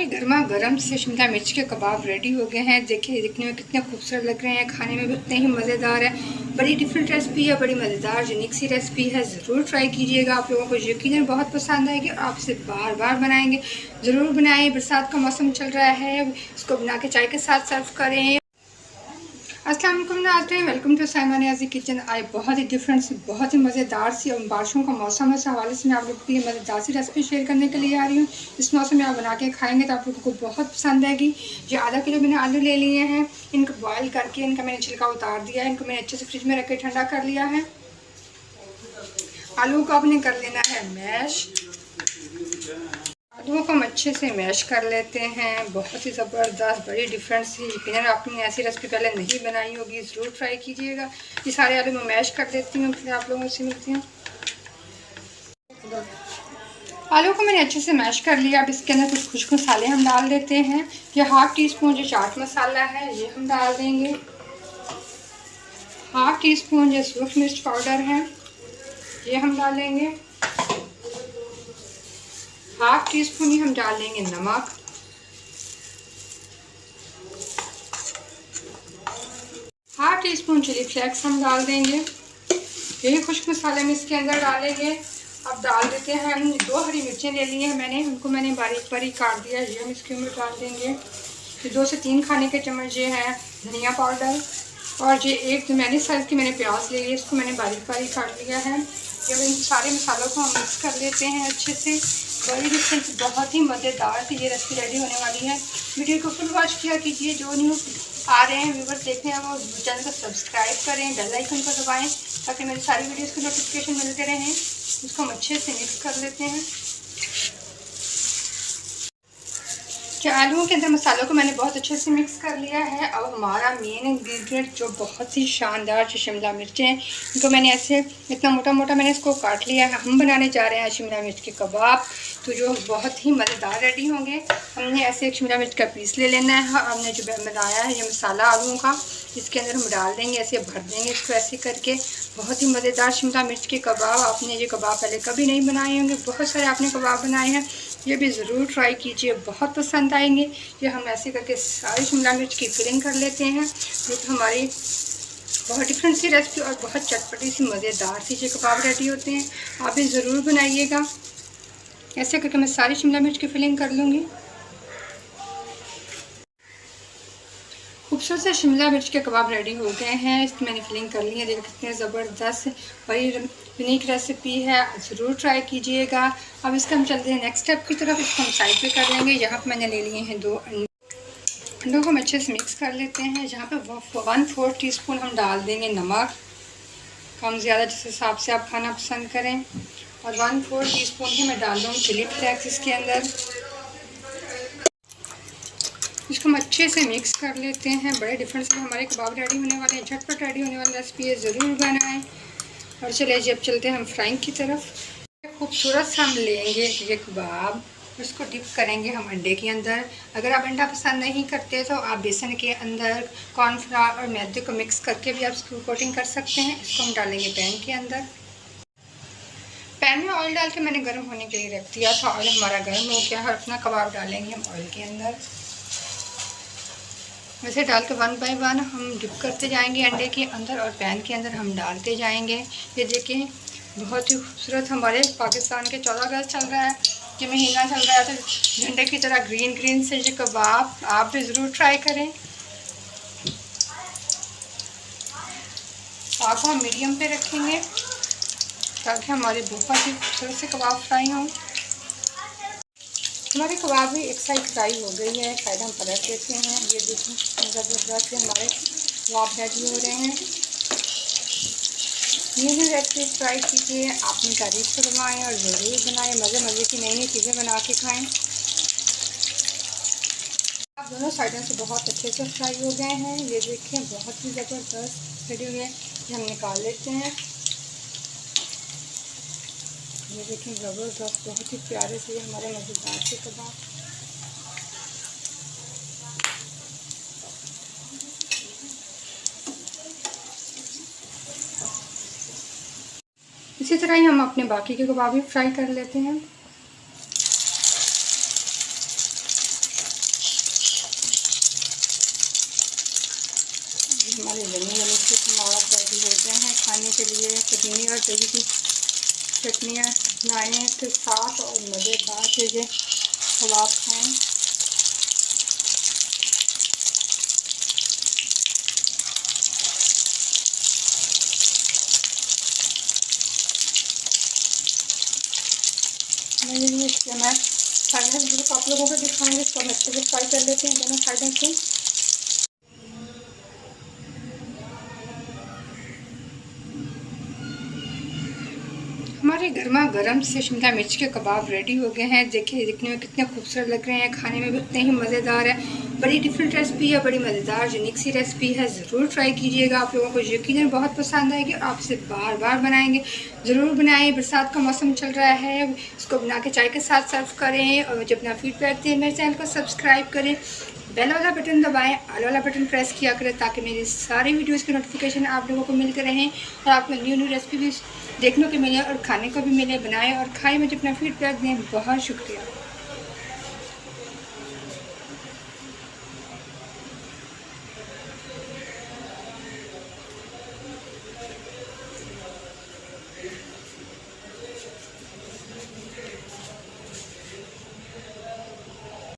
हमारे गर्मा गर्म से शिमला मिर्च के कबाब रेडी हो गए हैं। देखिए दिखने में कितने खूबसूरत लग रहे हैं, खाने में भी उतने ही मज़ेदार है। बड़ी डिफरेंट रेसिपी है, बड़ी मज़ेदार यूनिक सी रेसिपी है। ज़रूर ट्राई कीजिएगा, आप लोगों को यकीनन बहुत पसंद आएगी और आप इसे बार बार बनाएंगे। ज़रूर बनाएं। बरसात का मौसम चल रहा है, इसको बना के चाय के साथ सर्व करें। अस्सलाम वालेकुम नाज़रीन, welcome to Saima Niazi kitchen. आज बहुत ही डिफरेंट सी, बहुत ही मज़ेदार सी और बारिशों का मौसम है, इस हवाले से मैं आप लोगों के लिए मज़ेदार सी रेसिपी शेयर करने के लिए आ रही हूँ। इस मौसम में आप बना के खाएंगे तो आप लोगों को बहुत पसंद आएगी। ये आधा किलो मैंने आलू ले लिए हैं, इनको बॉयल करके इनका मैंने छिलका उतार दिया है। इनको मैंने अच्छे से फ्रिज में रख के ठंडा कर लिया है। आलू को आपने कर लेना है मैश। आलूओं को हम अच्छे से मैश कर लेते हैं। बहुत ही ज़बरदस्त, बड़ी डिफरेंट सी, यकीनन आपने ऐसी रेसिपी पहले नहीं बनाई होगी, ज़रूर ट्राई कीजिएगा। ये सारे आलू मैं मैश कर देती हूँ, फिर आप लोगों से मिलती हूँ। आलू को मैंने अच्छे से मैश कर लिया। अब इसके अंदर कुछ खुश्क मसाले हम डाल देते हैं। ये हाफ़ टी स्पून जो चाट मसाला है ये हम डाल देंगे। हाफ़ टी स्पून जो सूरख मिर्च पाउडर है ये हम डालेंगे। हाफ़ टी स्पून ही हम डाल देंगे नमक। Half teaspoon chilli flakes हम डाल देंगे। यही खुश्क मसाले हम इसके अंदर डालेंगे। अब डाल देते हैं हम 2 हरी मिर्चें ले ली हैं मैंने, उनको मैंने बारीक बारीक काट दिया है, ये हम इसके अंदर डाल देंगे। फिर 2 से 3 खाने के चम्मच ये है धनिया पाउडर, और ये एक मैंने साइज़ की मैंने प्याज ले ली, इसको मैंने बारीक बारीक काट लिया है। जब इन सारे मसालों को हम मिक्स कर लेते हैं अच्छे से, बड़ी डिफरेंट बहुत ही मज़ेदार सी ये रेसिपी रेडी होने वाली है। वीडियो को फुल वॉच किया कीजिए। जो न्यू आ रहे हैं व्यूवर्स देखते हैं वो चैनल को सब्सक्राइब करें, बेल आइकन को दबाएं ताकि मेरी सारी वीडियोस के नोटिफिकेशन मिलते रहें। इसको हम अच्छे से मिक्स कर लेते हैं। आलूओं के अंदर मसालों को मैंने बहुत अच्छे से मिक्स कर लिया है। अब हमारा मेन इंग्रेडिएंट जो बहुत ही शानदार जो शिमला मिर्चें हैं, इनको मैंने ऐसे इतना मोटा मोटा मैंने इसको काट लिया है। हम बनाने जा रहे हैं शिमला मिर्च के कबाब, तो जो बहुत ही मज़ेदार रेडी होंगे। हमने ऐसे एक शिमला मिर्च का पीस ले लेना है। हमने जो बनाया है ये मसाला आलूओं का, इसके अंदर हम डाल देंगे, ऐसे भर देंगे इसको ऐसे करके। बहुत ही मज़ेदार शिमला मिर्च के कबाब। आपने ये कबाब पहले कभी नहीं बनाए होंगे, बहुत सारे आपने कबाब बनाए हैं, ये भी ज़रूर ट्राई कीजिए, बहुत पसंद आएंगे। ये हम ऐसे करके सारी शिमला मिर्च की फिलिंग कर लेते हैं। ये तो हमारी बहुत डिफरेंट सी रेसिपी और बहुत चटपटी सी मज़ेदार सी ये कबाब रेडी होते हैं। आप भी ज़रूर बनाइएगा। ऐसे करके मैं सारी शिमला मिर्च की फिलिंग कर लूँगी। खूबसूरत से शिमला मिर्च के कबाब रेडी हो गए हैं, इसकी मैंने फिलिंग कर ली है। देखिए कितने ज़बरदस्त बड़ी यूनिक रेसिपी है, ज़रूर ट्राई कीजिएगा। अब इसका हम चलते हैं नेक्स्ट स्टेप की तरफ। इसको हम साइड पे कर लेंगे। यहाँ पर मैंने ले लिए हैं 2 अंडों को हम अच्छे से मिक्स कर लेते हैं। यहाँ पे 1/4 टीस्पून हम डाल देंगे नमक, कम ज़्यादा जिस हिसाब से आप खाना पसंद करें, और 1/4 टीस्पून ही मैं डाल दूँगी चिली फ्लेक्स इसके अंदर। इसको हम अच्छे से मिक्स कर लेते हैं। बड़े डिफरेंट से हमारे कबाब रेडी होने वाले हैं, झटपट रेडी होने वाली रेसिपी है, ज़रूर बनाएं। और चलिए जी अब चलते हैं हम फ्राइंग की तरफ। खूबसूरत सा हम लेंगे ये कबाब, उसको डिप करेंगे हम अंडे के अंदर। अगर आप अंडा पसंद नहीं करते तो आप बेसन के अंदर कॉर्नफ्लावर और मैदे को मिक्स करके भी आप इसको कोटिंग कर सकते हैं। इसको हम डालेंगे पैन के अंदर। पैन में ऑयल डाल के मैंने गर्म होने के लिए रख दिया था। ऑयल हमारा गर्म हो गया है, अपना कबाब डालेंगे हम ऑयल के अंदर। वैसे डाल के 1 बाय 1 हम डिप करते जाएंगे अंडे के अंदर और पैन के अंदर हम डालते जाएंगे। ये देखिए बहुत ही खूबसूरत हमारे पाकिस्तान के 14 अगस्त चल रहा है, कि महीना चल रहा है, तो झंडे की तरह ग्रीन ग्रीन से ये कबाब आप भी ज़रूर ट्राई करें। आग को हम मीडियम पे रखेंगे ताकि हमारे बहुत ही खूबसूरत से कबाब फ्राई हों। हमारे कबाब भी एक साइड फ्राई हो गई है, साइड हम पलट देते हैं। ये देखिए ज़बरदस्त से हमारे कबाब रेडी हो रहे हैं। ये भी रेसिपी ट्राई कीजिए, आपने तारीफ करवाएँ और ज़रूर बनाएं। मज़े मज़े की नई नई चीज़ें बना के खाएं। आप दोनों साइडों से बहुत अच्छे से फ्राई हो गए हैं। ये देखिए बहुत ही ज़बरदस्त रेडी हो गए। ये हम निकाल लेते हैं। ये देखिए ज़बरदस्त बहुत ही प्यारे से हमारे मज़ेदार से कबाब। इसी तरह ही हम अपने बाकी के कबाब भी फ्राई कर लेते हैं। के लिए पुदीने और दही की चटनियाँ बनाएँ तो साथ और मज़ेदार चीज़ें कबाब खाएँ। इसलिए मैं साइडन जो आप लोगों को दिखाऊंगी इसको हम अच्छे से फ्राई कर लेते हैं दोनों साइडन से। हमारे गर्मा गर्म से शिमला मिर्च के कबाब रेडी हो गए हैं। देखिए दिखने में कितने खूबसूरत लग रहे हैं, खाने में भी उतने ही मज़ेदार है। बड़ी डिफरेंट रेसिपी है, बड़ी मज़ेदार यूनिक सी रेसिपी है। ज़रूर ट्राई कीजिएगा, आप लोगों को यकीनन बहुत पसंद आएगी और आप इसे बार बार बनाएंगे। ज़रूर बनाएं, बरसात का मौसम चल रहा है, इसको बना के चाय के साथ सर्व करें। और मुझे अपना फीडबैक दें, मेरे चैनल को सब्सक्राइब करें, बेल वाला बटन दबाएं, ऑल वाला बटन प्रेस किया करें ताकि मेरी सारी वीडियोस की नोटिफिकेशन आप लोगों को मिलते रहें और आपको न्यू रेसिपी भी देखने को मिले और खाने को भी मिले। बनाएं और खाएं, मुझे अपना फीडबैक दें। बहुत शुक्रिया।